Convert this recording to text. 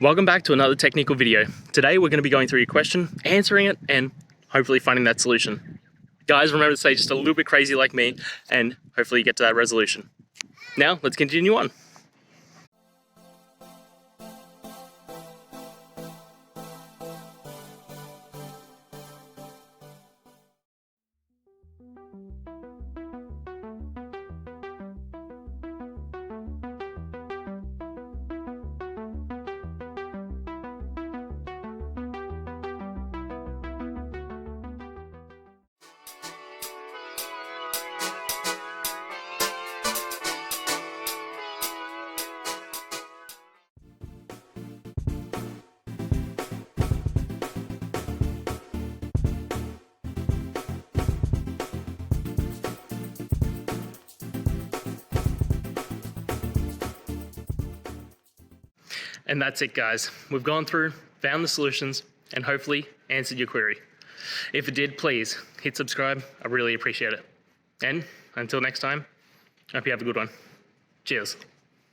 Welcome back to another technical video. Today we're going to be going through your question, answering it, and hopefully finding that solution. Guys, remember to stay just a little bit crazy like me, and hopefully you get to that resolution. Now, let's continue on. And that's it, guys. We've gone through, found the solutions, and hopefully answered your query. If it did, please hit subscribe. I really appreciate it. And until next time, I hope you have a good one. Cheers.